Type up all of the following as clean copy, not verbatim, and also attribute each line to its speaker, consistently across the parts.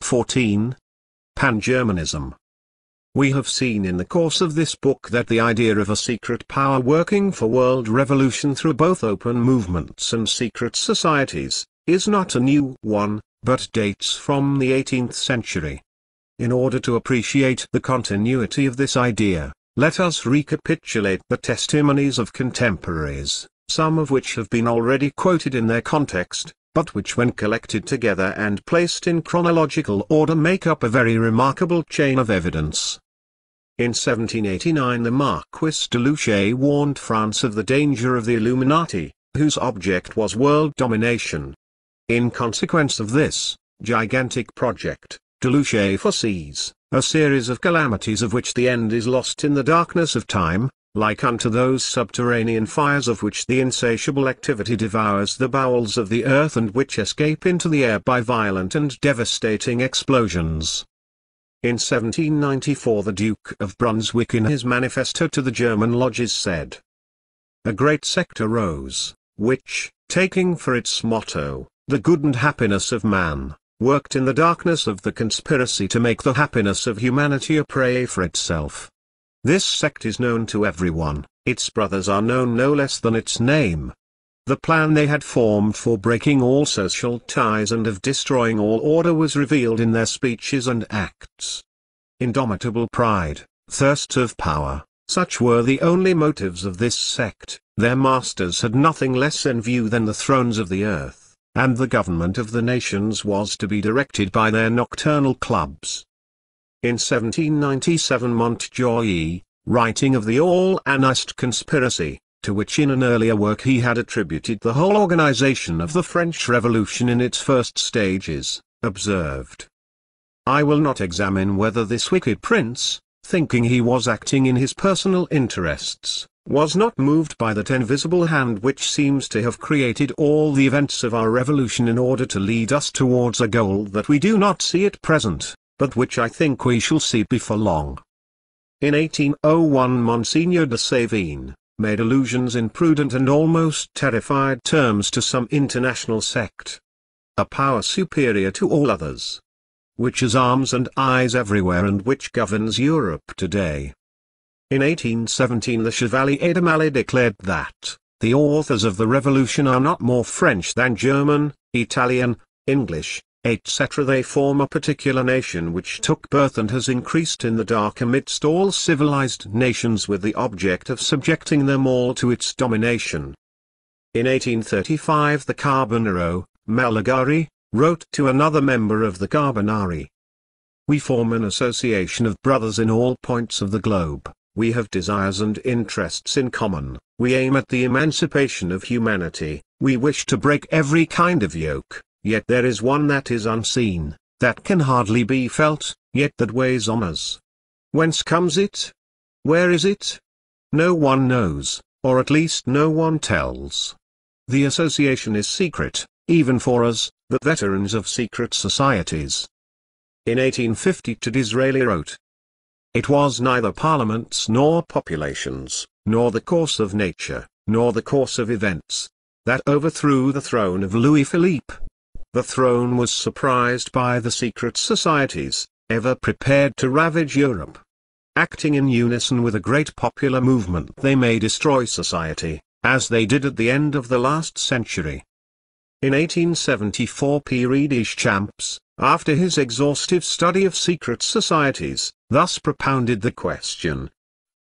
Speaker 1: 14. Pan-Germanism. We have seen in the course of this book that the idea of a secret power working for world revolution through both open movements and secret societies, is not a new one, but dates from the 18th century. In order to appreciate the continuity of this idea, let us recapitulate the testimonies of contemporaries, some of which have been already quoted in their context, but which when collected together and placed in chronological order make up a very remarkable chain of evidence. In 1789 the Marquis de Luchet warned France of the danger of the Illuminati, whose object was world domination. In consequence of this gigantic project, de Luchet foresees a series of calamities of which the end is lost in the darkness of time, like unto those subterranean fires of which the insatiable activity devours the bowels of the earth and which escape into the air by violent and devastating explosions. In 1794 the Duke of Brunswick in his manifesto to the German lodges said, "A great sect arose, which, taking for its motto, the good and happiness of man, worked in the darkness of the conspiracy to make the happiness of humanity a prey for itself. This sect is known to everyone, its brothers are known no less than its name. The plan they had formed for breaking all social ties and of destroying all order was revealed in their speeches and acts. Indomitable pride, thirst of power, such were the only motives of this sect. Their masters had nothing less in view than the thrones of the earth, and the government of the nations was to be directed by their nocturnal clubs." In 1797 Montjoie, writing of the all-anist conspiracy, to which in an earlier work he had attributed the whole organization of the French Revolution in its first stages, observed, "I will not examine whether this wicked prince, thinking he was acting in his personal interests, was not moved by that invisible hand which seems to have created all the events of our revolution in order to lead us towards a goal that we do not see at present, but which I think we shall see before long." In 1801 Monseigneur de Savine made allusions in prudent and almost terrified terms to some international sect, a power superior to all others, which has arms and eyes everywhere and which governs Europe today. In 1817 the Chevalier de Maillet declared that the authors of the revolution are not more French than German, Italian, English, etc. They form a particular nation which took birth and has increased in the dark amidst all civilized nations with the object of subjecting them all to its domination. In 1835 the Carbonaro, Malagari, wrote to another member of the Carbonari, "We form an association of brothers in all points of the globe, we have desires and interests in common, we aim at the emancipation of humanity, we wish to break every kind of yoke. Yet there is one that is unseen, that can hardly be felt, yet that weighs on us. Whence comes it? Where is it? No one knows, or at least no one tells. The association is secret, even for us, the veterans of secret societies." In 1850 Disraeli wrote, "It was neither parliaments nor populations, nor the course of nature, nor the course of events, that overthrew the throne of Louis Philippe. The throne was surprised by the secret societies, ever prepared to ravage Europe. Acting in unison with a great popular movement they may destroy society, as they did at the end of the last century." In 1874 Pierre Deschamps, after his exhaustive study of secret societies, thus propounded the question,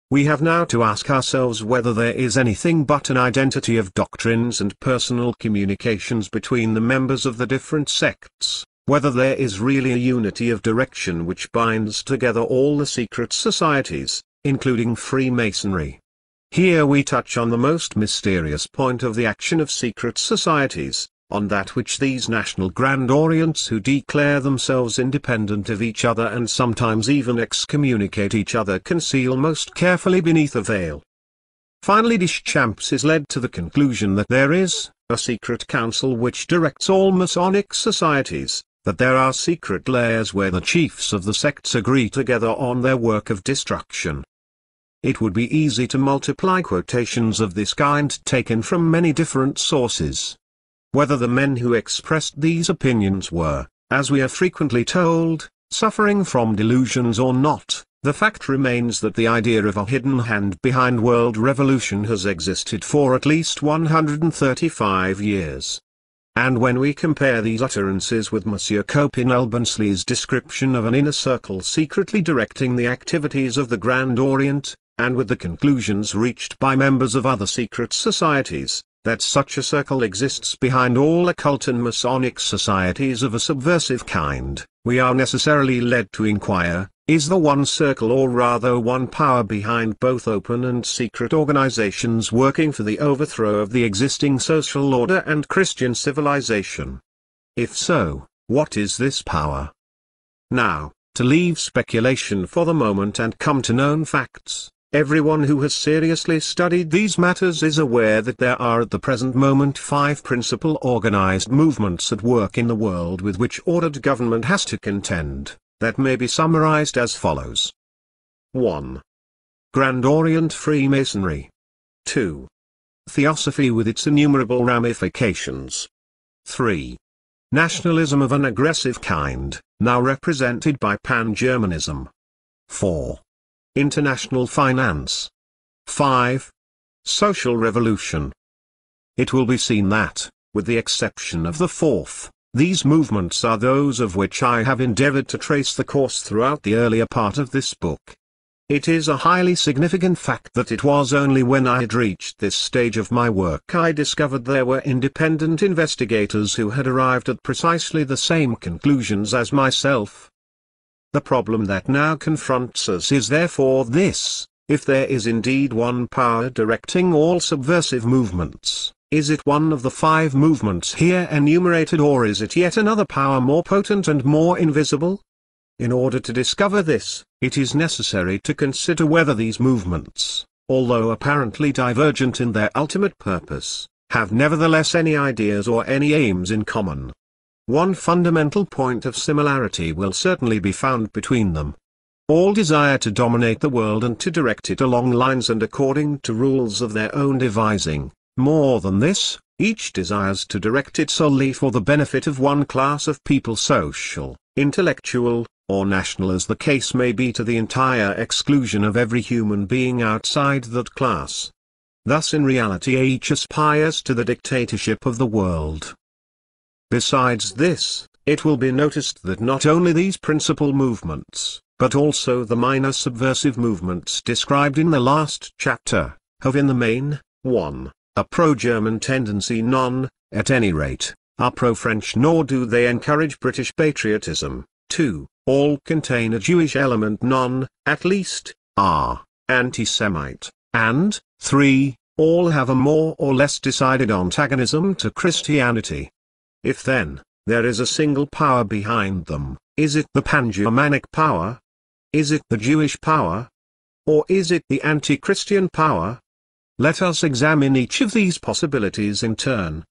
Speaker 1: "We have now to ask ourselves whether there is anything but an identity of doctrines and personal communications between the members of the different sects, whether there is really a unity of direction which binds together all the secret societies, including Freemasonry. Here we touch on the most mysterious point of the action of secret societies, on that which these national Grand Orients who declare themselves independent of each other and sometimes even excommunicate each other conceal most carefully beneath a veil." Finally Deschamps is led to the conclusion that there is a secret council which directs all Masonic societies, that there are secret lairs where the chiefs of the sects agree together on their work of destruction. It would be easy to multiply quotations of this kind taken from many different sources. Whether the men who expressed these opinions were, As we are frequently told, suffering from delusions or not, the fact remains that the idea of a hidden hand behind world revolution has existed for at least 135 years. And when we compare these utterances with Monsieur Copenelbensly's description of an inner circle secretly directing the activities of the Grand Orient, and with the conclusions reached by members of other secret societies, that such a circle exists behind all occult and Masonic societies of a subversive kind, we are necessarily led to inquire, is the one circle or rather one power behind both open and secret organizations working for the overthrow of the existing social order and Christian civilization? If so, what is this power? Now, to leave speculation for the moment and come to known facts, everyone who has seriously studied these matters is aware that there are at the present moment 5 principal organized movements at work in the world with which ordered government has to contend, that may be summarized as follows. 1. Grand Orient Freemasonry. 2. Theosophy with its innumerable ramifications. 3. Nationalism of an aggressive kind, now represented by Pan-Germanism. 4. International finance. 5. Social revolution. It will be seen that, with the exception of the fourth, these movements are those of which I have endeavored to trace the course throughout the earlier part of this book. It is a highly significant fact that it was only when I had reached this stage of my work I discovered there were independent investigators who had arrived at precisely the same conclusions as myself. The problem that now confronts us is therefore this: if there is indeed one power directing all subversive movements, is it one of the 5 movements here enumerated, or is it yet another power more potent and more invisible? In order to discover this, it is necessary to consider whether these movements, although apparently divergent in their ultimate purpose, have nevertheless any ideas or any aims in common. One fundamental point of similarity will certainly be found between them. All desire to dominate the world and to direct it along lines and according to rules of their own devising. More than this, each desires to direct it solely for the benefit of one class of people, social, intellectual, or national as the case may be, to the entire exclusion of every human being outside that class. Thus in reality each aspires to the dictatorship of the world. Besides this, it will be noticed that not only these principal movements, but also the minor subversive movements described in the last chapter, have in the main, 1. a pro-German tendency, none, at any rate, are pro-French, nor do they encourage British patriotism. 2. All contain a Jewish element, none, at least, are anti-Semite. And, 3. All have a more or less decided antagonism to Christianity. If then, there is a single power behind them, is it the Pan-Germanic power? Is it the Jewish power? Or is it the anti-Christian power? Let us examine each of these possibilities in turn.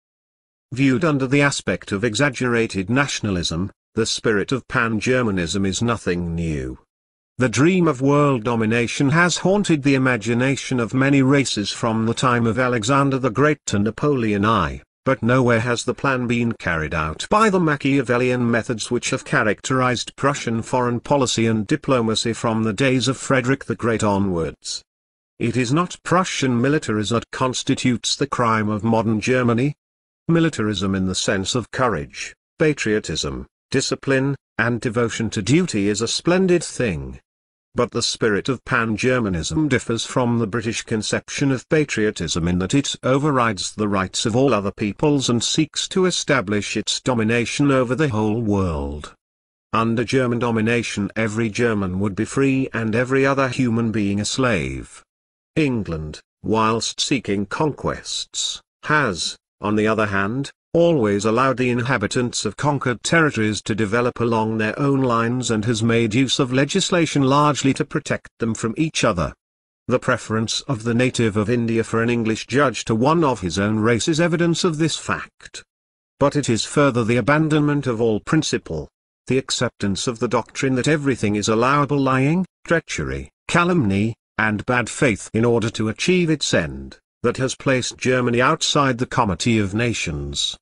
Speaker 1: Viewed under the aspect of exaggerated nationalism, the spirit of Pan-Germanism is nothing new. The dream of world domination has haunted the imagination of many races from the time of Alexander the Great to Napoleon I. But nowhere has the plan been carried out by the Machiavellian methods which have characterized Prussian foreign policy and diplomacy from the days of Frederick the Great onwards. It is not Prussian militarism that constitutes the crime of modern Germany. Militarism in the sense of courage, patriotism, discipline, and devotion to duty is a splendid thing. But the spirit of Pan-Germanism differs from the British conception of patriotism in that it overrides the rights of all other peoples and seeks to establish its domination over the whole world. Under German domination every German would be free and every other human being a slave. England, whilst seeking conquests, has, on the other hand, always allowed the inhabitants of conquered territories to develop along their own lines and has made use of legislation largely to protect them from each other. The preference of the native of India for an English judge to one of his own race is evidence of this fact. But it is further the abandonment of all principle, the acceptance of the doctrine that everything is allowable, lying, treachery, calumny, and bad faith in order to achieve its end, that has placed Germany outside the comity of nations.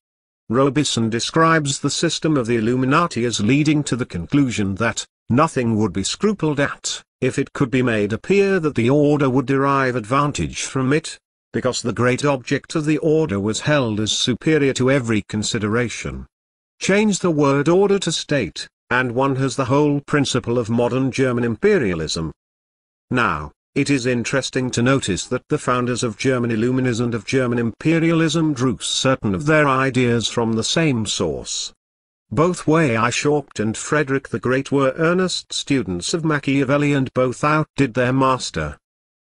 Speaker 1: Robison describes the system of the Illuminati as leading to the conclusion that nothing would be scrupled at, if it could be made appear that the order would derive advantage from it, because the great object of the order was held as superior to every consideration. Change the word order to state, and one has the whole principle of modern German imperialism. Now, it is interesting to notice that the founders of German Illuminism and of German imperialism drew certain of their ideas from the same source. Both Weishaupt and Frederick the Great were earnest students of Machiavelli, and both outdid their master.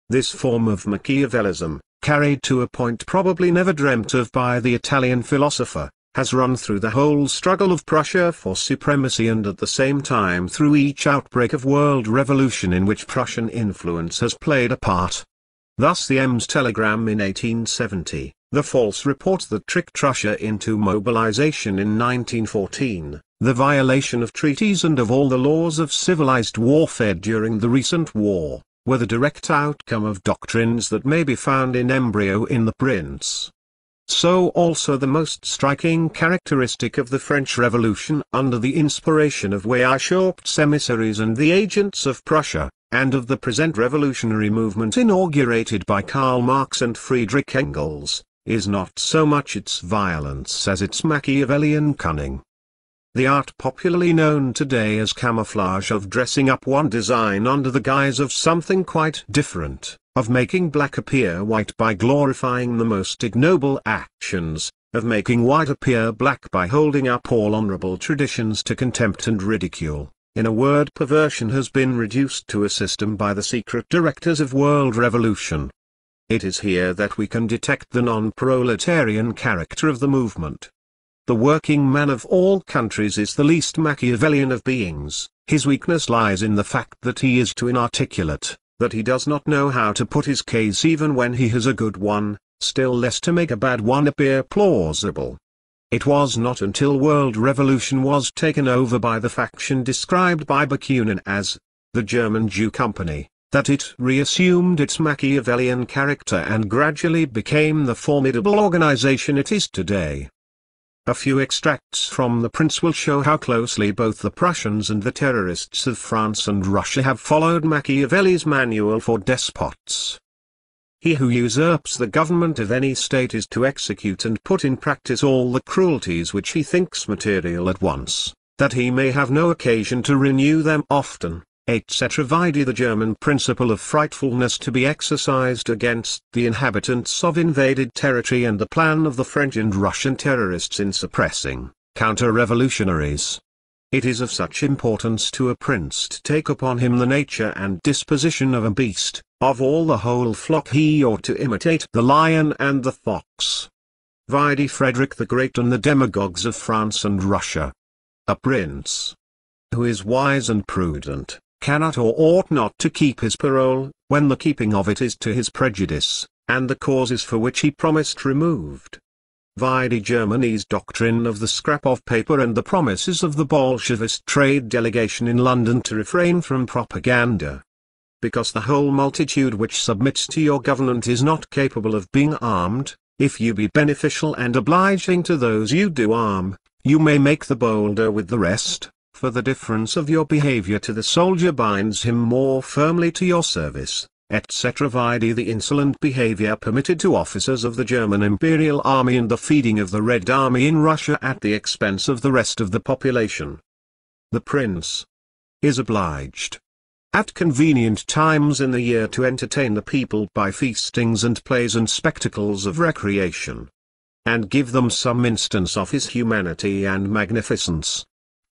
Speaker 1: This form of Machiavellism, carried to a point probably never dreamt of by the Italian philosopher, has run through the whole struggle of Prussia for supremacy, and at the same time through each outbreak of world revolution in which Prussian influence has played a part. Thus the Ems telegram in 1870, the false report that tricked Russia into mobilization in 1914, the violation of treaties and of all the laws of civilized warfare during the recent war, were the direct outcome of doctrines that may be found in embryo in the Prince. So also the most striking characteristic of the French Revolution under the inspiration of Weishaupt's emissaries and the agents of Prussia, and of the present revolutionary movement inaugurated by Karl Marx and Friedrich Engels, is not so much its violence as its Machiavellian cunning. The art popularly known today as camouflage of dressing up one design under the guise of something quite different, of making black appear white by glorifying the most ignoble actions, of making white appear black by holding up all honorable traditions to contempt and ridicule. In a word, perversion has been reduced to a system by the secret directors of world revolution. It is here that we can detect the non-proletarian character of the movement. The working man of all countries is the least Machiavellian of beings. His weakness lies in the fact that he is too inarticulate, that he does not know how to put his case even when he has a good one, still less to make a bad one appear plausible. It was not until world revolution was taken over by the faction described by Bakunin as the German Jew Company, that it reassumed its Machiavellian character and gradually became the formidable organization it is today. A few extracts from the Prince will show how closely both the Prussians and the terrorists of France and Russia have followed Machiavelli's manual for despots. He who usurps the government of any state is to execute and put in practice all the cruelties which he thinks material at once, that he may have no occasion to renew them often, etc. Vide the German principle of frightfulness to be exercised against the inhabitants of invaded territory, and the plan of the French and Russian terrorists in suppressing counter-revolutionaries. It is of such importance to a prince to take upon him the nature and disposition of a beast. Of all the whole flock he ought to imitate the lion and the fox. Vide Frederick the Great and the demagogues of France and Russia. A prince who is wise and prudent cannot or ought not to keep his parole, when the keeping of it is to his prejudice, and the causes for which he promised removed. Vide Germany's doctrine of the scrap of paper and the promises of the Bolshevist trade delegation in London to refrain from propaganda. Because the whole multitude which submits to your government is not capable of being armed, if you be beneficial and obliging to those you do arm, you may make the bolder with the rest, for the difference of your behavior to the soldier binds him more firmly to your service, etc. Vide the insolent behavior permitted to officers of the German Imperial Army and the feeding of the Red Army in Russia at the expense of the rest of the population. The prince is obliged at convenient times in the year to entertain the people by feastings and plays and spectacles of recreation, and give them some instance of his humanity and magnificence.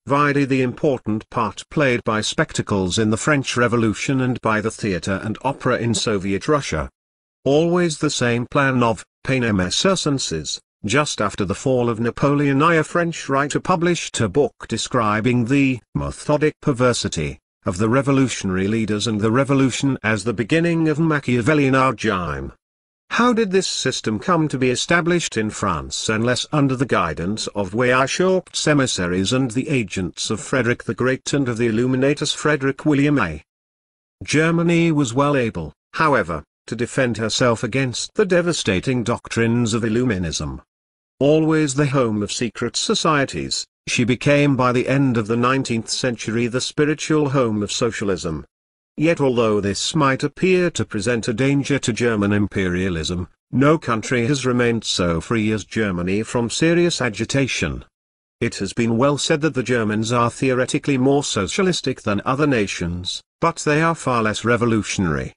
Speaker 1: Vide the important part played by spectacles in the French Revolution and by the theatre and opera in Soviet Russia. Always the same plan of pain et circenses. Just after the fall of Napoleon, a French writer published a book describing the methodic perversity of the revolutionary leaders and the revolution as the beginning of Machiavellian regime. How did this system come to be established in France unless under the guidance of Weishaupt's emissaries and the agents of Frederick the Great and of the Illuminatus Frederick William A. Germany was well able, however, to defend herself against the devastating doctrines of Illuminism. always the home of secret societies, she became by the end of the 19th century the spiritual home of socialism. Yet although this might appear to present a danger to German imperialism, no country has remained so free as Germany from serious agitation. It has been well said that the Germans are theoretically more socialistic than other nations, but they are far less revolutionary.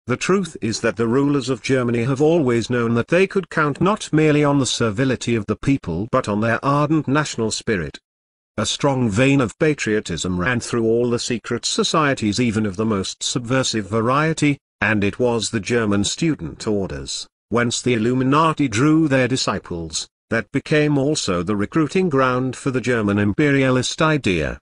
Speaker 1: The truth is that the rulers of Germany have always known that they could count not merely on the servility of the people but on their ardent national spirit. A strong vein of patriotism ran through all the secret societies, even of the most subversive variety, and it was the German student orders, whence the Illuminati drew their disciples, that became also the recruiting ground for the German imperialist idea.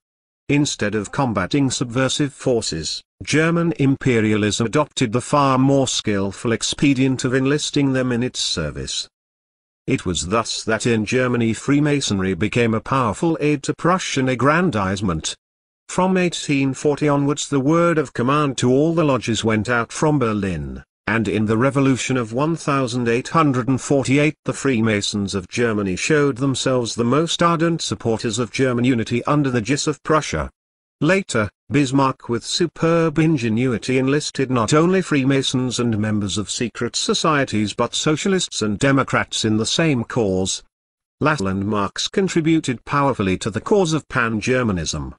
Speaker 1: Instead of combating subversive forces, German imperialism adopted the far more skillful expedient of enlisting them in its service. It was thus that in Germany Freemasonry became a powerful aid to Prussian aggrandizement. From 1840 onwards the word of command to all the lodges went out from Berlin, and in the Revolution of 1848 the Freemasons of Germany showed themselves the most ardent supporters of German unity under the Gis of Prussia. Later, Bismarck with superb ingenuity enlisted not only Freemasons and members of secret societies but socialists and Democrats in the same cause. Lassalle and Marx contributed powerfully to the cause of Pan-Germanism.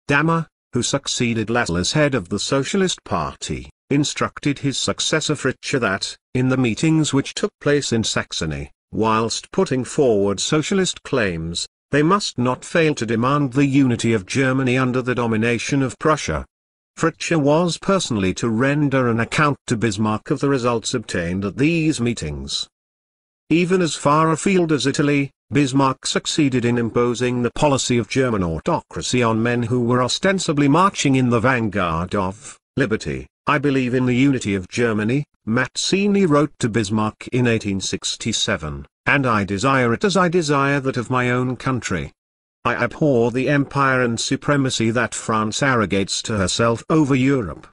Speaker 1: Dammer, who succeeded Lassalle as head of the Socialist Party, instructed his successor Fritzsche that, in the meetings which took place in Saxony, whilst putting forward socialist claims, they must not fail to demand the unity of Germany under the domination of Prussia. Fritzsche was personally to render an account to Bismarck of the results obtained at these meetings. Even as far afield as Italy, Bismarck succeeded in imposing the policy of German autocracy on men who were ostensibly marching in the vanguard of liberty. "I believe in the unity of Germany," Mazzini wrote to Bismarck in 1867, "and I desire it as I desire that of my own country. I abhor the empire and supremacy that France arrogates to herself over Europe."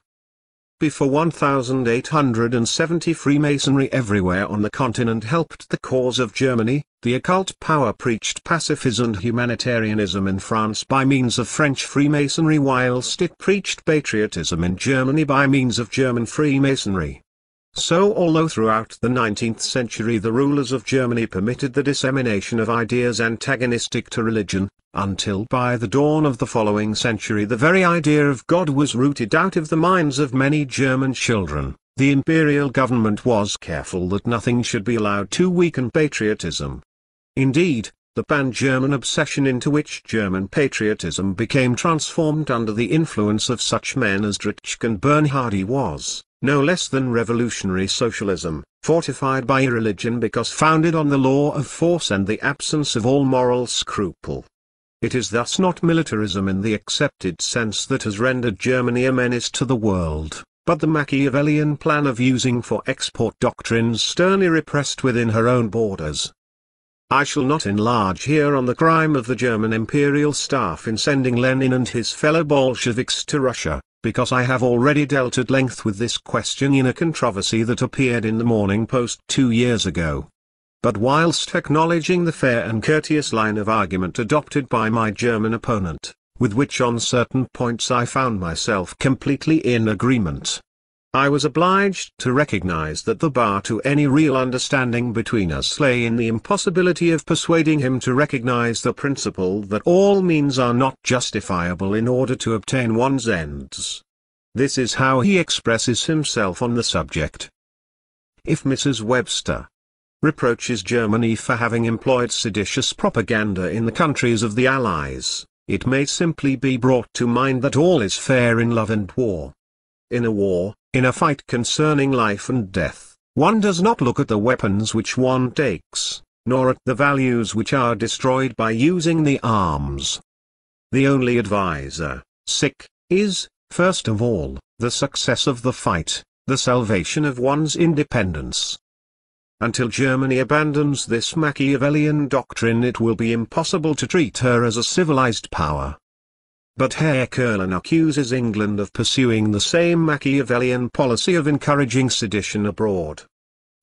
Speaker 1: Before 1870 Freemasonry everywhere on the continent helped the cause of Germany. The occult power preached pacifism and humanitarianism in France by means of French Freemasonry, whilst it preached patriotism in Germany by means of German Freemasonry. So although throughout the 19th century the rulers of Germany permitted the dissemination of ideas antagonistic to religion, until by the dawn of the following century the very idea of God was rooted out of the minds of many German children, the imperial government was careful that nothing should be allowed to weaken patriotism. Indeed, the Pan-German obsession into which German patriotism became transformed under the influence of such men as Dietrich and Bernhardi was no less than revolutionary socialism, fortified by irreligion because founded on the law of force and the absence of all moral scruple. It is thus not militarism in the accepted sense that has rendered Germany a menace to the world, but the Machiavellian plan of using for export doctrines sternly repressed within her own borders. I shall not enlarge here on the crime of the German imperial staff in sending Lenin and his fellow Bolsheviks to Russia, because I have already dealt at length with this question in a controversy that appeared in the Morning Post 2 years ago. But whilst acknowledging the fair and courteous line of argument adopted by my German opponent, with which on certain points I found myself completely in agreement, I was obliged to recognize that the bar to any real understanding between us lay in the impossibility of persuading him to recognize the principle that all means are not justifiable in order to obtain one's ends. This is how he expresses himself on the subject. If Mrs. Webster reproaches Germany for having employed seditious propaganda in the countries of the Allies, it may simply be brought to mind that all is fair in love and war. In a war, in a fight concerning life and death, one does not look at the weapons which one takes, nor at the values which are destroyed by using the arms. The only advisor, is, first of all, the success of the fight, the salvation of one's independence. Until Germany abandons this Machiavellian doctrine, it will be impossible to treat her as a civilized power. But Herr Kurlan accuses England of pursuing the same Machiavellian policy of encouraging sedition abroad.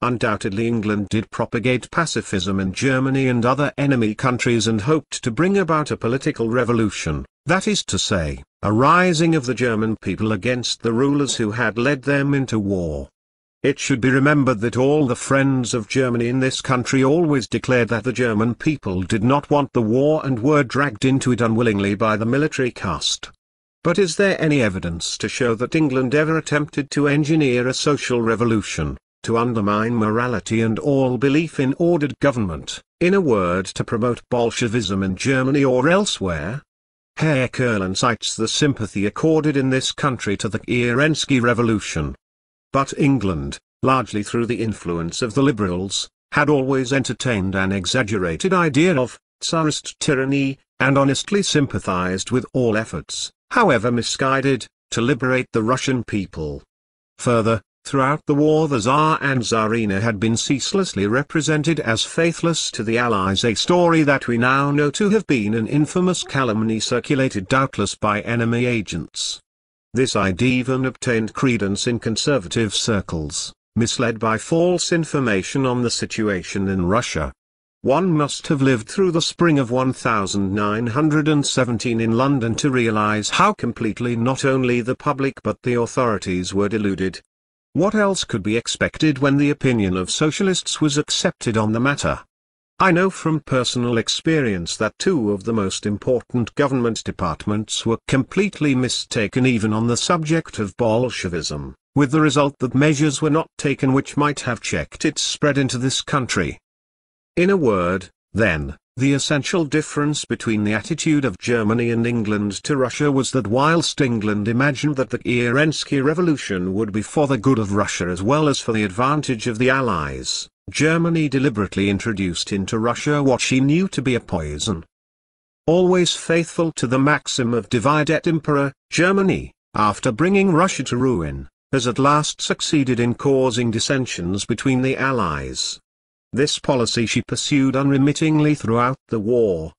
Speaker 1: Undoubtedly England did propagate pacifism in Germany and other enemy countries and hoped to bring about a political revolution, that is to say, a rising of the German people against the rulers who had led them into war. It should be remembered that all the friends of Germany in this country always declared that the German people did not want the war and were dragged into it unwillingly by the military caste. But is there any evidence to show that England ever attempted to engineer a social revolution, to undermine morality and all belief in ordered government, in a word to promote Bolshevism in Germany or elsewhere? Herr Kurland cites the sympathy accorded in this country to the Kerensky Revolution. But England, largely through the influence of the liberals, had always entertained an exaggerated idea of Tsarist tyranny, and honestly sympathized with all efforts, however misguided, to liberate the Russian people. Further, throughout the war the Tsar and Tsarina had been ceaselessly represented as faithless to the Allies, a story that we now know to have been an infamous calumny circulated doubtless by enemy agents. This idea even obtained credence in conservative circles, misled by false information on the situation in Russia. One must have lived through the spring of 1917 in London to realize how completely not only the public but the authorities were deluded. What else could be expected when the opinion of socialists was accepted on the matter? I know from personal experience that two of the most important government departments were completely mistaken even on the subject of Bolshevism, with the result that measures were not taken which might have checked its spread into this country. In a word, then, the essential difference between the attitude of Germany and England to Russia was that whilst England imagined that the Kerensky Revolution would be for the good of Russia as well as for the advantage of the Allies, Germany deliberately introduced into Russia what she knew to be a poison. Always faithful to the maxim of divide et impera, Germany, after bringing Russia to ruin, has at last succeeded in causing dissensions between the Allies. This policy she pursued unremittingly throughout the war.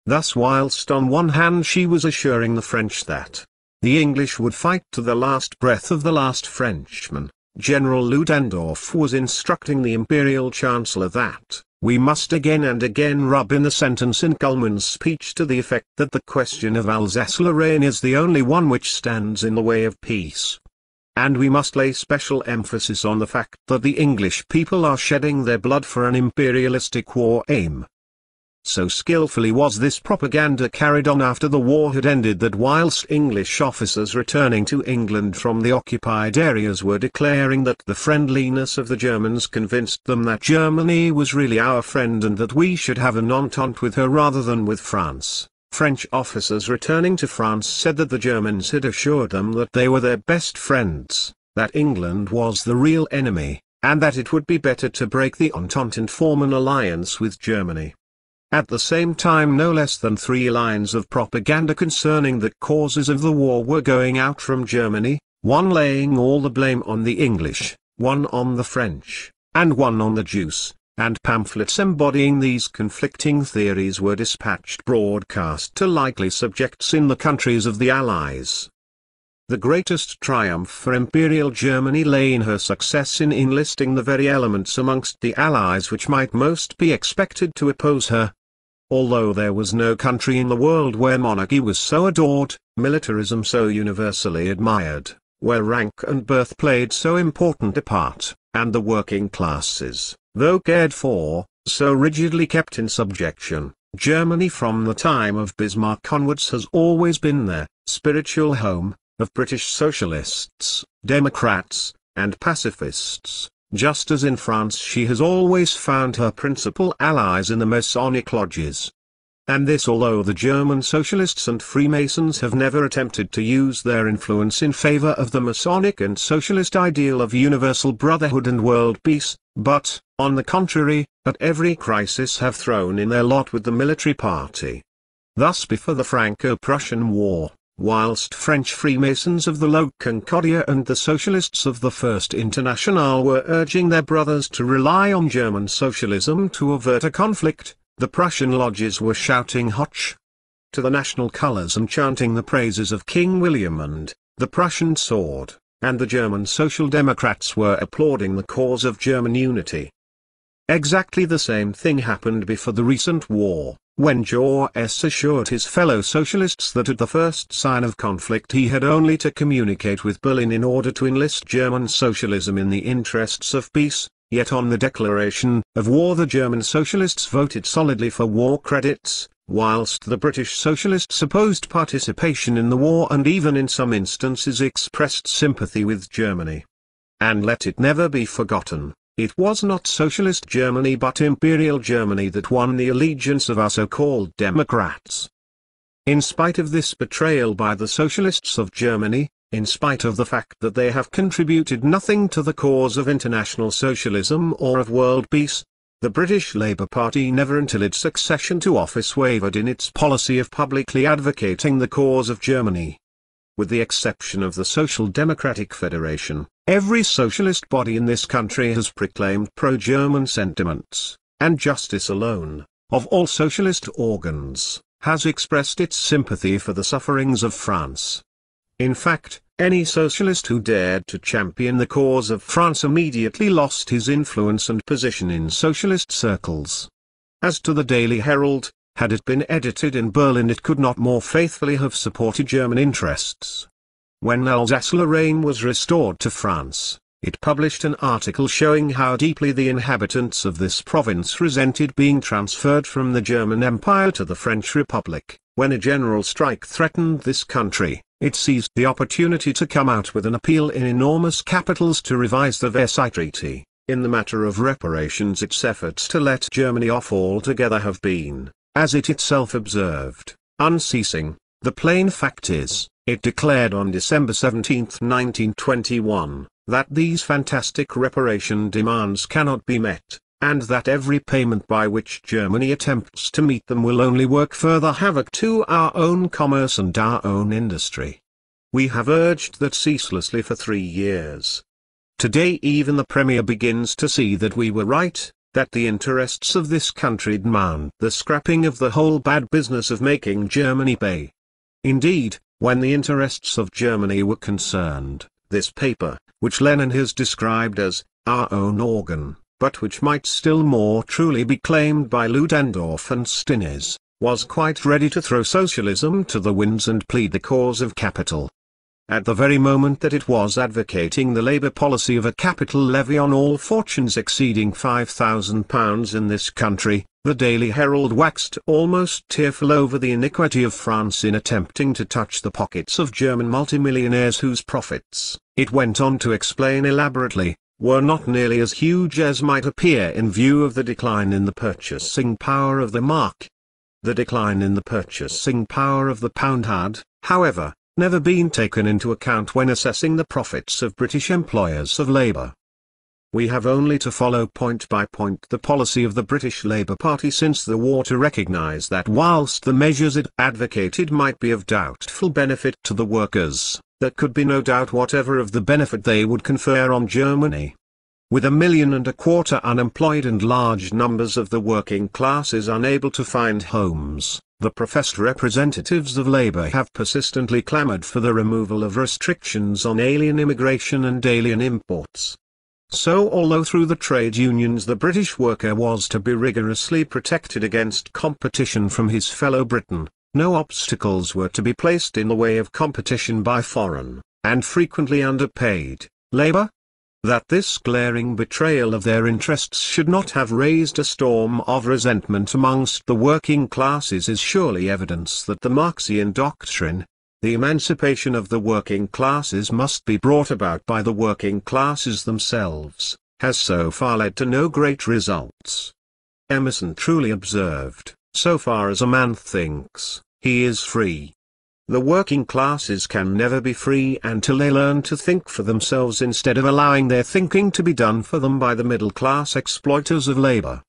Speaker 1: Thus whilst on one hand she was assuring the French that the English would fight to the last breath of the last Frenchman, General Ludendorff was instructing the Imperial Chancellor that we must again and again rub in the sentence in Kuhlmann's speech to the effect that the question of Alsace-Lorraine is the only one which stands in the way of peace. And we must lay special emphasis on the fact that the English people are shedding their blood for an imperialistic war aim. So skillfully was this propaganda carried on after the war had ended that whilst English officers returning to England from the occupied areas were declaring that the friendliness of the Germans convinced them that Germany was really our friend and that we should have an entente with her rather than with France, French officers returning to France said that the Germans had assured them that they were their best friends, that England was the real enemy, and that it would be better to break the entente and form an alliance with Germany. At the same time no less than 3 lines of propaganda concerning the causes of the war were going out from Germany, one laying all the blame on the English, one on the French, and one on the Jews, and pamphlets embodying these conflicting theories were dispatched broadcast to likely subjects in the countries of the Allies. The greatest triumph for Imperial Germany lay in her success in enlisting the very elements amongst the Allies which might most be expected to oppose her. Although there was no country in the world where monarchy was so adored, militarism so universally admired, where rank and birth played so important a part, and the working classes, though cared for, so rigidly kept in subjection, Germany from the time of Bismarck onwards has always been the spiritual home of British socialists, democrats, and pacifists, just as in France she has always found her principal allies in the Masonic lodges. And this although the German socialists and Freemasons have never attempted to use their influence in favor of the Masonic and socialist ideal of universal brotherhood and world peace, but, on the contrary, at every crisis have thrown in their lot with the military party. Thus before the Franco-Prussian War, whilst French Freemasons of the Low Concordia and the Socialists of the First Internationale were urging their brothers to rely on German socialism to avert a conflict, the Prussian lodges were shouting Hoch to the national colors and chanting the praises of King William and the Prussian sword, and the German Social Democrats were applauding the cause of German unity. Exactly the same thing happened before the recent war, when George assured his fellow socialists that at the first sign of conflict he had only to communicate with Berlin in order to enlist German socialism in the interests of peace. Yet on the declaration of war the German socialists voted solidly for war credits, whilst the British socialists opposed participation in the war and even in some instances expressed sympathy with Germany. And let it never be forgotten, it was not socialist Germany but Imperial Germany that won the allegiance of our so-called Democrats. In spite of this betrayal by the socialists of Germany, in spite of the fact that they have contributed nothing to the cause of international socialism or of world peace, the British Labour Party never until its accession to office wavered in its policy of publicly advocating the cause of Germany. With the exception of the Social Democratic Federation, every socialist body in this country has proclaimed pro-German sentiments, and Justice alone, of all socialist organs, has expressed its sympathy for the sufferings of France. In fact, any socialist who dared to champion the cause of France immediately lost his influence and position in socialist circles. As to the Daily Herald, had it been edited in Berlin it could not more faithfully have supported German interests. When Alsace-Lorraine was restored to France, it published an article showing how deeply the inhabitants of this province resented being transferred from the German Empire to the French Republic. When a general strike threatened this country, it seized the opportunity to come out with an appeal in enormous capitals to revise the Versailles Treaty. In the matter of reparations its efforts to let Germany off altogether have been, as it itself observed, unceasing. The plain fact is, it declared on December 17, 1921, that these fantastic reparation demands cannot be met, and that every payment by which Germany attempts to meet them will only work further havoc to our own commerce and our own industry. We have urged that ceaselessly for 3 years. Today even the Premier begins to see that we were right, that the interests of this country demand the scrapping of the whole bad business of making Germany pay. Indeed, when the interests of Germany were concerned, this paper, which Lenin has described as our own organ, but which might still more truly be claimed by Ludendorff and Stinnes, was quite ready to throw socialism to the winds and plead the cause of capital. At the very moment that it was advocating the Labour policy of a capital levy on all fortunes exceeding £5,000 in this country, the Daily Herald waxed almost tearful over the iniquity of France in attempting to touch the pockets of German multimillionaires whose profits, it went on to explain elaborately, were not nearly as huge as might appear in view of the decline in the purchasing power of the mark. The decline in the purchasing power of the pound had, however, never been taken into account when assessing the profits of British employers of labour. We have only to follow point by point the policy of the British Labour Party since the war to recognise that whilst the measures it advocated might be of doubtful benefit to the workers, there could be no doubt whatever of the benefit they would confer on Germany. With 1.25 million unemployed and large numbers of the working classes unable to find homes, the professed representatives of Labour have persistently clamoured for the removal of restrictions on alien immigration and alien imports. So although through the trade unions the British worker was to be rigorously protected against competition from his fellow Briton, no obstacles were to be placed in the way of competition by foreign, and frequently underpaid, labour. That this glaring betrayal of their interests should not have raised a storm of resentment amongst the working classes is surely evidence that the Marxian doctrine, the emancipation of the working classes must be brought about by the working classes themselves, has so far led to no great results. Emerson truly observed, so far as a man thinks, he is free. The working classes can never be free until they learn to think for themselves instead of allowing their thinking to be done for them by the middle-class exploiters of labor.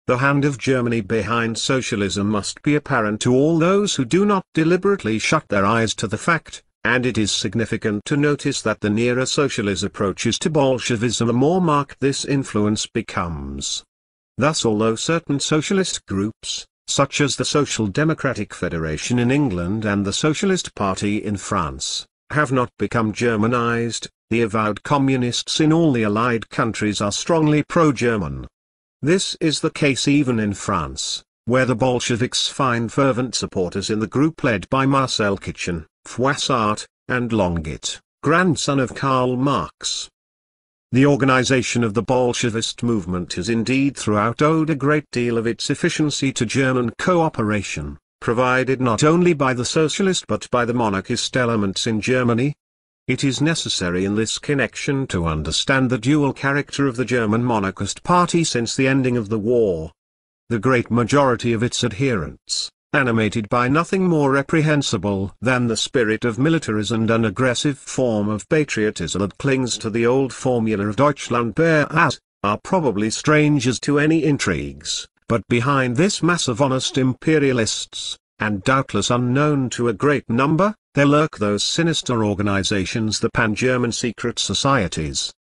Speaker 1: The hand of Germany behind socialism must be apparent to all those who do not deliberately shut their eyes to the fact, and it is significant to notice that the nearer socialism approaches to Bolshevism the more marked this influence becomes. Thus although certain socialist groups, such as the Social Democratic Federation in England and the Socialist Party in France, have not become Germanized. The avowed communists in all the Allied countries are strongly pro-German. This is the case even in France, where the Bolsheviks find fervent supporters in the group led by Marcel Kitchen, Froissart, and Longuet, grandson of Karl Marx. The organization of the Bolshevist movement is indeed throughout owed a great deal of its efficiency to German cooperation, provided not only by the socialist but by the monarchist elements in Germany. It is necessary in this connection to understand the dual character of the German monarchist party since the ending of the war. The great majority of its adherents, animated by nothing more reprehensible than the spirit of militarism and an aggressive form of patriotism that clings to the old formula of Deutschland beherrscht, are probably strangers to any intrigues, but behind this mass of honest imperialists, and doubtless unknown to a great number, there lurk those sinister organizations, the Pan-German secret societies.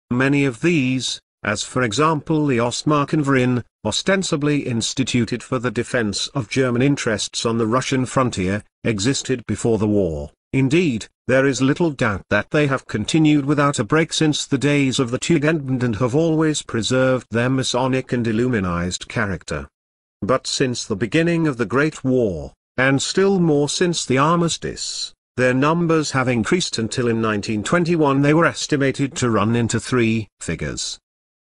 Speaker 1: Many of these, as for example the Ostmarkenverein, ostensibly instituted for the defense of German interests on the Russian frontier, existed before the war. Indeed, there is little doubt that they have continued without a break since the days of the Tugendbund and have always preserved their Masonic and Illuminized character. But since the beginning of the Great War, and still more since the armistice, their numbers have increased until in 1921 they were estimated to run into 3 figures.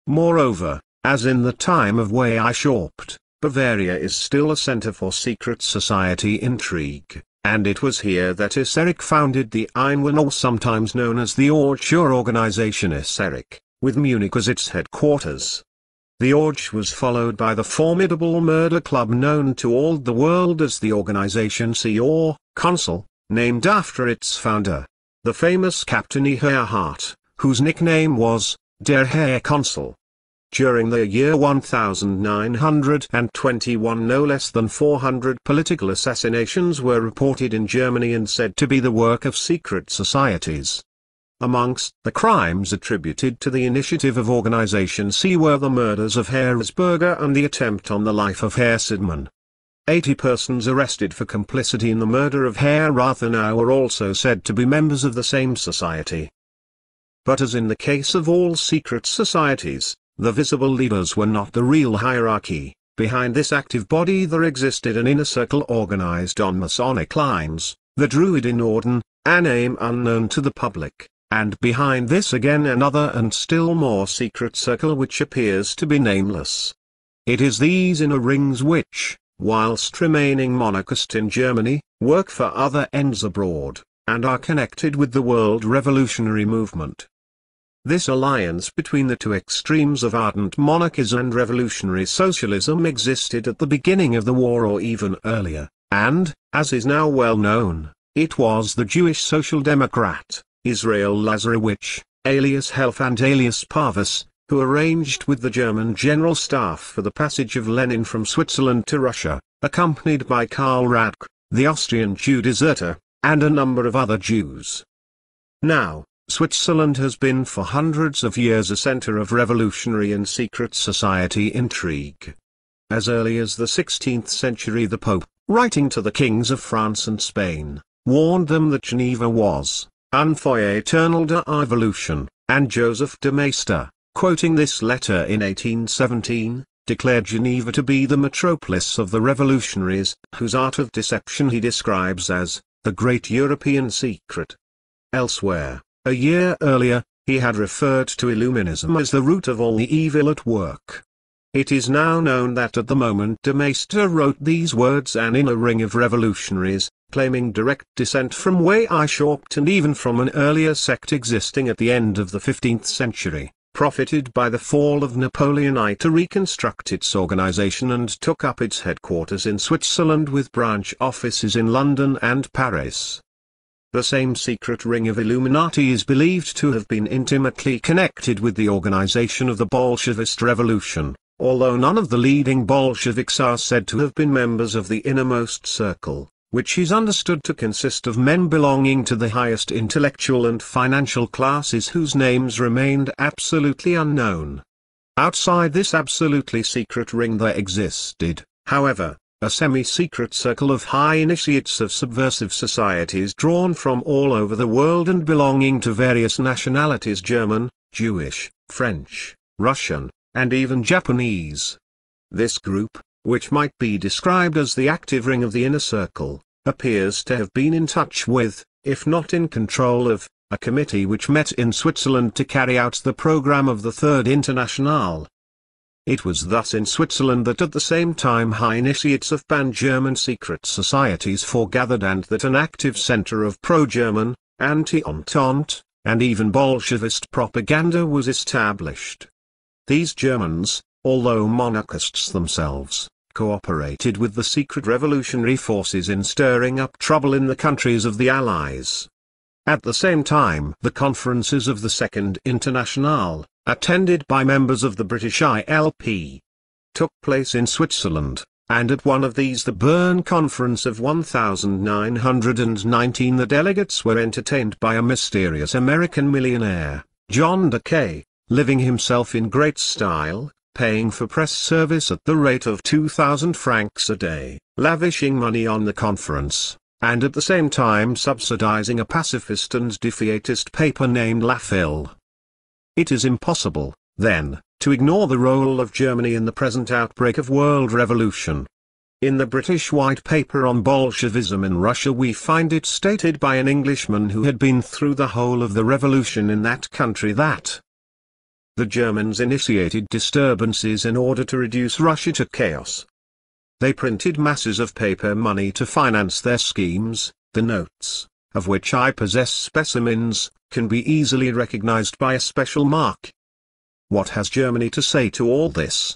Speaker 1: Moreover, as in the time of Weishaupt, Bavaria is still a center for secret society intrigue, and it was here that Esserich founded the Einwann, or sometimes known as the Orge Organization Esserich, with Munich as its headquarters. The Orge was followed by the formidable murder club known to all the world as the Organization C, or Consul, named after its founder, the famous Captain Ehrhardt, whose nickname was Der Herr Consul. During the year 1921 no less than 400 political assassinations were reported in Germany and said to be the work of secret societies. Amongst the crimes attributed to the initiative of Organization C were the murders of Herr Risberger and the attempt on the life of Herr Sidman. 80 persons arrested for complicity in the murder of Herr Rathenau were also said to be members of the same society. But as in the case of all secret societies, the visible leaders were not the real hierarchy. Behind this active body there existed an inner circle organized on Masonic lines, the Druidin Orden, a name unknown to the public. And behind this again another and still more secret circle which appears to be nameless. It is these inner rings which, whilst remaining monarchist in Germany, work for other ends abroad, and are connected with the world revolutionary movement. This alliance between the two extremes of ardent monarchism and revolutionary socialism existed at the beginning of the war or even earlier, and, as is now well known, it was the Jewish Social Democrat, Israel Lazarevich, alias Helf and alias Parvus, who arranged with the German General Staff for the passage of Lenin from Switzerland to Russia, accompanied by Karl Radke, the Austrian Jew deserter, and a number of other Jews. Now, Switzerland has been for hundreds of years a center of revolutionary and secret society intrigue. As early as the 16th century the Pope, writing to the kings of France and Spain, warned them that Geneva was un foyer éternel de révolution, and Joseph de Maistre, quoting this letter in 1817, declared Geneva to be the metropolis of the revolutionaries, whose art of deception he describes as the great European secret. Elsewhere, a year earlier, he had referred to Illuminism as the root of all the evil at work. It is now known that at the moment de Maistre wrote these words an inner ring of revolutionaries, claiming direct descent from Weishaupt and even from an earlier sect existing at the end of the 15th century, profited by the fall of Napoleon I to reconstruct its organization and took up its headquarters in Switzerland with branch offices in London and Paris. The same secret ring of Illuminati is believed to have been intimately connected with the organization of the Bolshevist Revolution, although none of the leading Bolsheviks are said to have been members of the innermost circle, which is understood to consist of men belonging to the highest intellectual and financial classes whose names remained absolutely unknown. Outside this absolutely secret ring there existed, however, a semi-secret circle of high initiates of subversive societies drawn from all over the world and belonging to various nationalities: German, Jewish, French, Russian, and even Japanese. This group, which might be described as the active ring of the inner circle, appears to have been in touch with, if not in control of, a committee which met in Switzerland to carry out the program of the Third Internationale. It was thus in Switzerland that at the same time high initiates of pan-German secret societies foregathered, and that an active center of pro-German, anti-Entente, and even Bolshevist propaganda was established. These Germans, although monarchists themselves, cooperated with the secret revolutionary forces in stirring up trouble in the countries of the Allies. At the same time, the conferences of the Second Internationale, attended by members of the British ILP, took place in Switzerland, and at one of these, the Bern Conference of 1919, the delegates were entertained by a mysterious American millionaire, John Kay, living himself in great style, paying for press service at the rate of 2,000 francs a day, lavishing money on the conference, and at the same time subsidizing a pacifist and defeatist paper named La Fille. It is impossible, then, to ignore the role of Germany in the present outbreak of world revolution. In the British White Paper on Bolshevism in Russia we find it stated by an Englishman who had been through the whole of the revolution in that country that the Germans initiated disturbances in order to reduce Russia to chaos. They printed masses of paper money to finance their schemes. The notes, of which I possess specimens, can be easily recognized by a special mark. What has Germany to say to all this?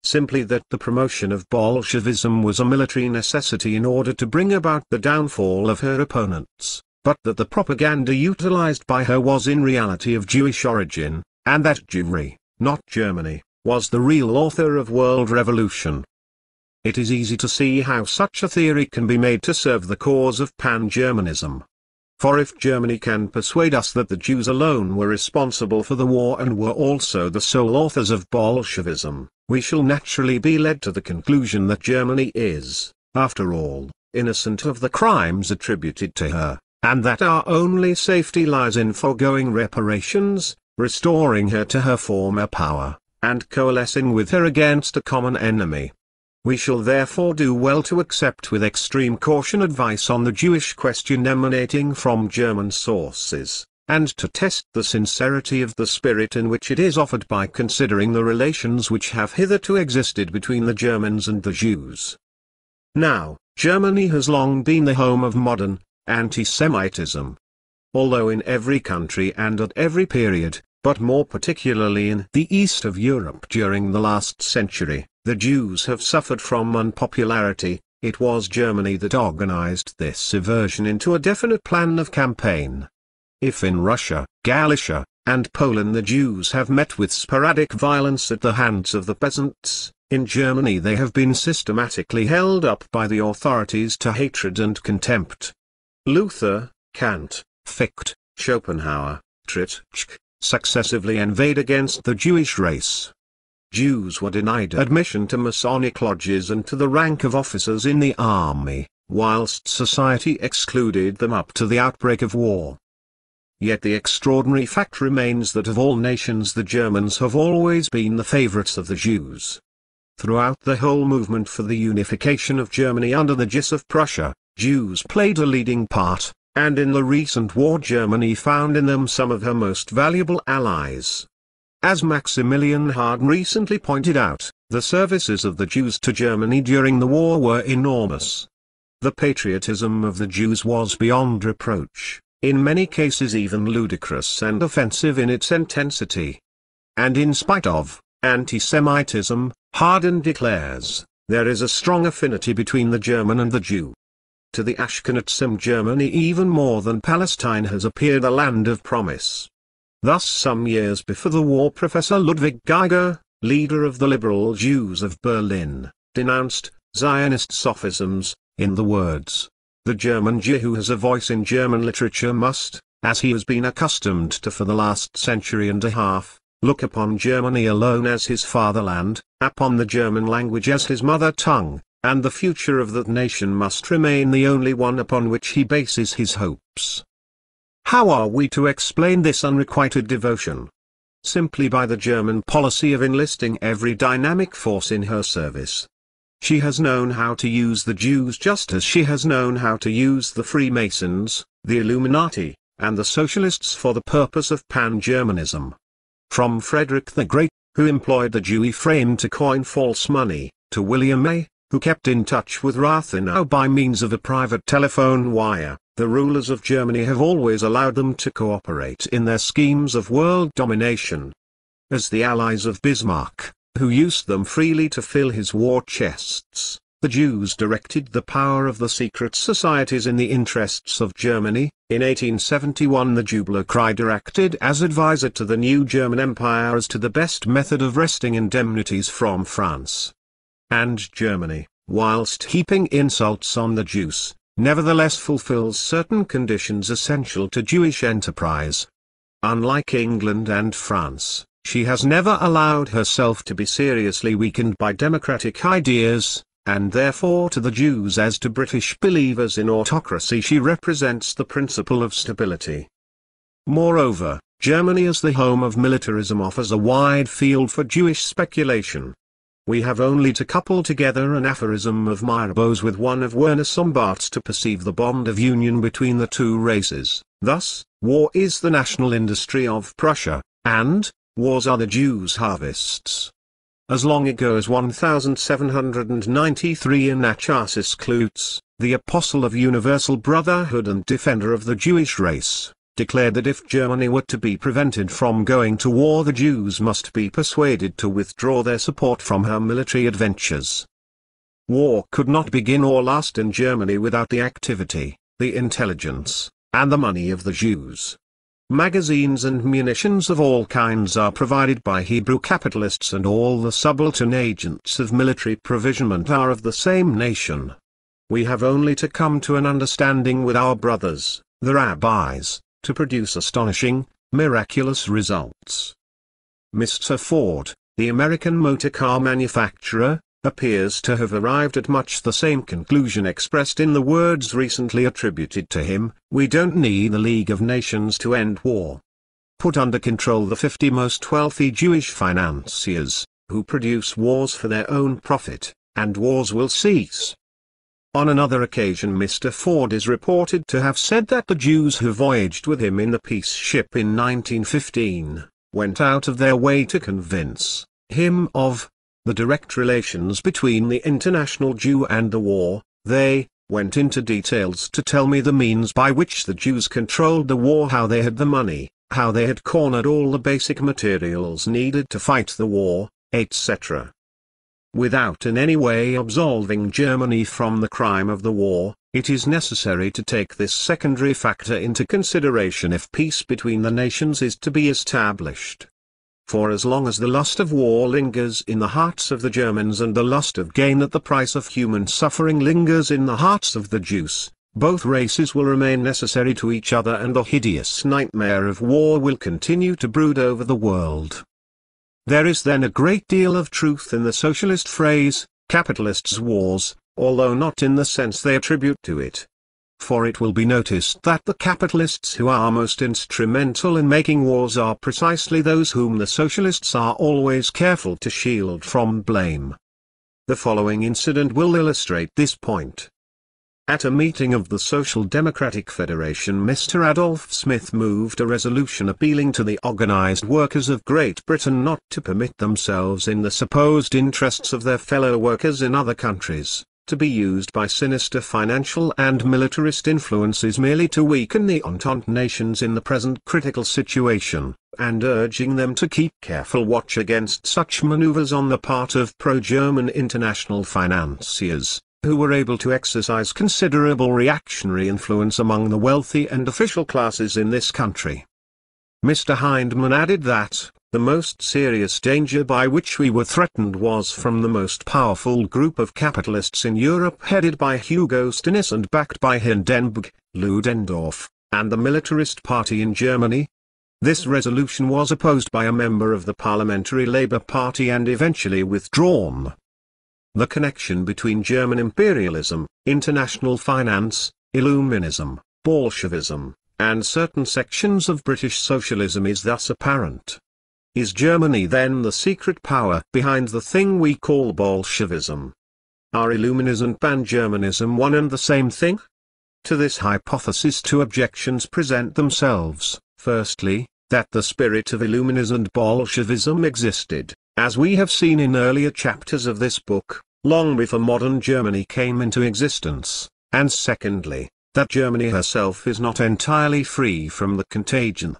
Speaker 1: Simply that the promotion of Bolshevism was a military necessity in order to bring about the downfall of her opponents, but that the propaganda utilized by her was in reality of Jewish origin, and that Jewry, not Germany, was the real author of world revolution. It is easy to see how such a theory can be made to serve the cause of Pan-Germanism. For if Germany can persuade us that the Jews alone were responsible for the war and were also the sole authors of Bolshevism, we shall naturally be led to the conclusion that Germany is, after all, innocent of the crimes attributed to her, and that our only safety lies in foregoing reparations, restoring her to her former power, and coalescing with her against a common enemy. We shall therefore do well to accept with extreme caution advice on the Jewish question emanating from German sources, and to test the sincerity of the spirit in which it is offered by considering the relations which have hitherto existed between the Germans and the Jews. Now, Germany has long been the home of modern anti-Semitism. Although in every country and at every period, but more particularly in the east of Europe during the last century, the Jews have suffered from unpopularity, it was Germany that organized this aversion into a definite plan of campaign. If in Russia, Galicia, and Poland the Jews have met with sporadic violence at the hands of the peasants, in Germany they have been systematically held up by the authorities to hatred and contempt. Luther, Kant, Fichte, Schopenhauer, Treitschke, successively inveighed against the Jewish race. Jews were denied admission to Masonic lodges and to the rank of officers in the army, whilst society excluded them up to the outbreak of war. Yet the extraordinary fact remains that of all nations the Germans have always been the favorites of the Jews. Throughout the whole movement for the unification of Germany under the Gis of Prussia, Jews played a leading part, and in the recent war Germany found in them some of her most valuable allies. As Maximilian Harden recently pointed out, the services of the Jews to Germany during the war were enormous. The patriotism of the Jews was beyond reproach, in many cases even ludicrous and offensive in its intensity. And in spite of anti-Semitism, Harden declares, there is a strong affinity between the German and the Jew. To the Ashkenazim Germany even more than Palestine has appeared a land of promise. Thus some years before the war Professor Ludwig Geiger, leader of the liberal Jews of Berlin, denounced Zionist sophisms, in the words, "The German Jew who has a voice in German literature must, as he has been accustomed to for the last century and a half, look upon Germany alone as his fatherland, upon the German language as his mother tongue, and the future of that nation must remain the only one upon which he bases his hopes. How are we to explain this unrequited devotion? Simply by the German policy of enlisting every dynamic force in her service. She has known how to use the Jews just as she has known how to use the Freemasons, the Illuminati, and the Socialists for the purpose of Pan-Germanism. From Frederick the Great, who employed the Jew Ephraim to coin false money, to William A., who kept in touch with Rathenau by means of a private telephone wire, the rulers of Germany have always allowed them to cooperate in their schemes of world domination. As the allies of Bismarck, who used them freely to fill his war chests, the Jews directed the power of the secret societies in the interests of Germany. In 1871 the Jubelkrieg acted as advisor to the new German Empire as to the best method of wresting indemnities from France. And Germany, whilst heaping insults on the Jews, nevertheless fulfills certain conditions essential to Jewish enterprise. Unlike England and France, she has never allowed herself to be seriously weakened by democratic ideas, and therefore to the Jews as to British believers in autocracy she represents the principle of stability. Moreover, Germany as the home of militarism offers a wide field for Jewish speculation. We have only to couple together an aphorism of Mirabeau's with one of Werner Sombart's to perceive the bond of union between the two races. Thus, war is the national industry of Prussia, and wars are the Jews' harvests. As long ago as 1793 Ignatius Klutz, the apostle of universal brotherhood and defender of the Jewish race, declared that if Germany were to be prevented from going to war, the Jews must be persuaded to withdraw their support from her military adventures. War could not begin or last in Germany without the activity, the intelligence, and the money of the Jews. Magazines and munitions of all kinds are provided by Hebrew capitalists, and all the subaltern agents of military provisionment are of the same nation. We have only to come to an understanding with our brothers, the rabbis, to produce astonishing, miraculous results. Mr. Ford, the American motor car manufacturer, appears to have arrived at much the same conclusion expressed in the words recently attributed to him: "We don't need the League of Nations to end war. Put under control the 50 most wealthy Jewish financiers, who produce wars for their own profit, and wars will cease." On another occasion Mr. Ford is reported to have said that the Jews who voyaged with him in the peace ship in 1915, went out of their way to convince him of the direct relations between the international Jew and the war. They went into details to tell me the means by which the Jews controlled the war, how they had the money, how they had cornered all the basic materials needed to fight the war, etc. Without in any way absolving Germany from the crime of the war, it is necessary to take this secondary factor into consideration if peace between the nations is to be established. For as long as the lust of war lingers in the hearts of the Germans and the lust of gain at the price of human suffering lingers in the hearts of the Jews, both races will remain necessary to each other, and the hideous nightmare of war will continue to brood over the world. There is then a great deal of truth in the socialist phrase, "capitalists' wars," although not in the sense they attribute to it. For it will be noticed that the capitalists who are most instrumental in making wars are precisely those whom the socialists are always careful to shield from blame. The following incident will illustrate this point. At a meeting of the Social Democratic Federation, Mr. Adolph Smith moved a resolution appealing to the organized workers of Great Britain not to permit themselves in the supposed interests of their fellow workers in other countries, to be used by sinister financial and militarist influences merely to weaken the Entente nations in the present critical situation, and urging them to keep careful watch against such maneuvers on the part of pro-German international financiers, who were able to exercise considerable reactionary influence among the wealthy and official classes in this country. Mr. Hindman added that the most serious danger by which we were threatened was from the most powerful group of capitalists in Europe, headed by Hugo Stinnes and backed by Hindenburg, Ludendorff, and the militarist party in Germany. This resolution was opposed by a member of the Parliamentary Labour Party and eventually withdrawn. the connection between German imperialism, international finance, Illuminism, Bolshevism, and certain sections of British socialism is thus apparent. Is Germany then the secret power behind the thing we call Bolshevism? Are Illuminism and Pan-Germanism one and the same thing? To this hypothesis two objections present themselves. Firstly, that the spirit of Illuminism and Bolshevism existed, as we have seen in earlier chapters of this book, long before modern Germany came into existence, and secondly, that Germany herself is not entirely free from the contagion.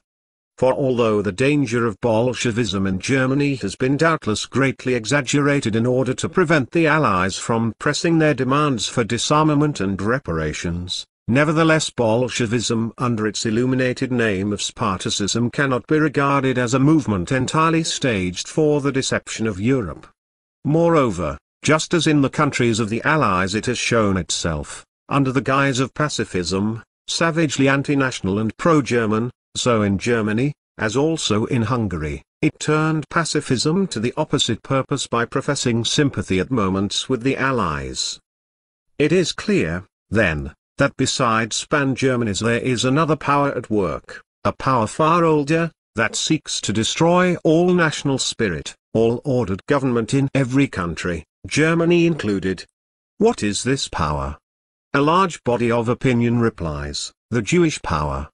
Speaker 1: For although the danger of Bolshevism in Germany has been doubtless greatly exaggerated in order to prevent the Allies from pressing their demands for disarmament and reparations, nevertheless Bolshevism under its illuminated name of Spartacism cannot be regarded as a movement entirely staged for the deception of Europe. Moreover, just as in the countries of the Allies it has shown itself, under the guise of pacifism, savagely anti-national and pro-German, so in Germany, as also in Hungary, it turned pacifism to the opposite purpose by professing sympathy at moments with the Allies. It is clear, then, that besides Pan-Germanism there is another power at work, a power far older, that seeks to destroy all national spirit, all ordered government in every country, Germany included. What is this power? A large body of opinion replies, the Jewish power.